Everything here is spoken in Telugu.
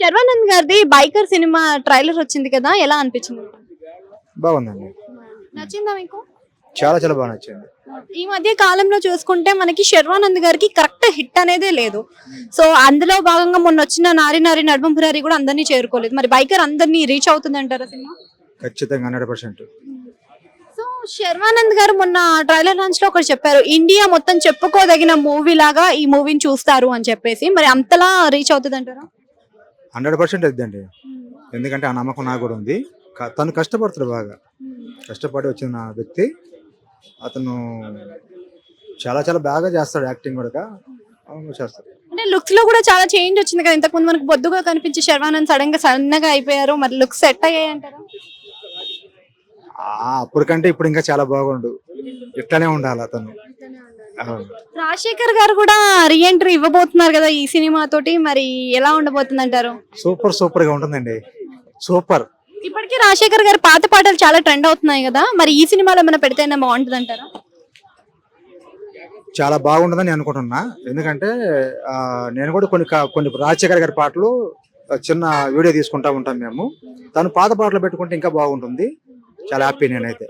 శర్వానంద్ గారిది బైకర్ సినిమా ట్రైలర్ వచ్చింది కదా, ఎలా అనిపించింది? బాగుందండి. నచ్చిందా మీకు? చాలా చాలా బాగా నచ్చింది. ఈ మధ్య కాలంలో చూసుకుంటే మనకి శర్వానంద్ గారికి కరెక్ట్ హిట్ అనేదే లేదు. సో అందులో భాగంగా మొన్న వచ్చిన నారి నారి నడుమంపురారి కూడా అందరినీ చేరుకోలేదు. మరి బైకర్ అందరినీ రీచ్ అవుతుంది అంటారా సినిమా? ఖచ్చితంగా 100%. సో శర్వానంద్ గారు మొన్న ట్రైలర్ లాంచ్ లో ఒకటి చెప్పారు, ఇండియా మొత్తం చెప్పుకోదగిన మూవీ లాగా ఈ మూవీని చూస్తారు అని చెప్పేసి. మరి అంతలా రీచ్ అవుతుంది అంటారా? 100% ఇద్దండి. ఎందుకంటే ఆ నమ్మకం నాకు కూడా ఉంది. తను కష్టపడుతాడు బాగా. కష్టపడి వచ్చిన వ్యక్తి. అతను చాలా చాలా బాగా చేస్తాడు, యాక్టింగ్ కూడా చేస్తాడు. అంటే లుక్స్ లో కూడా చాలా చేంజ్ వచ్చింది కదా. ఇంతకు ముందు మనకు బొద్దుగా కనిపించే శర్వానంద్ సడన్ గా సన్నగా అయిపోయారు. మరి లుక్స్ సెట్ అయ్యాయి అంటారా? అప్పటికంటే ఇప్పుడు ఇంకా చాలా బాగుండు. ఇట్లానే ఉండాలి అతను. అవును. రాజశేఖర్ గారు కూడా రీఎంట్రీ ఇవ్వబోతున్నారు కదా ఈ సినిమా తోటి. మరి ఎలా ఉండబోతుంది అంటారు? సూపర్ గా ఉంటుందండి. సూపర్. ఇప్పటికీ రాజశేఖర్ గారి పాత పాటలు చాలా ట్రెండ్ అవుతున్నాయి కదా, మరి ఈ సినిమాలో ఏమైనా పెడితేనే బాగుంటుంది అంటారా? చాలా బాగుంటుందని అనుకుంటున్నా. ఎందుకంటే నేను కూడా కొన్ని రాజశేఖర్ గారి పాటలు చిన్న వీడియో తీసుకుంటా ఉంటాం మేము. తను పాత పాటలు పెట్టుకుంటే ఇంకా బాగుంటుంది. చాలా హ్యాపీ నేనైతే.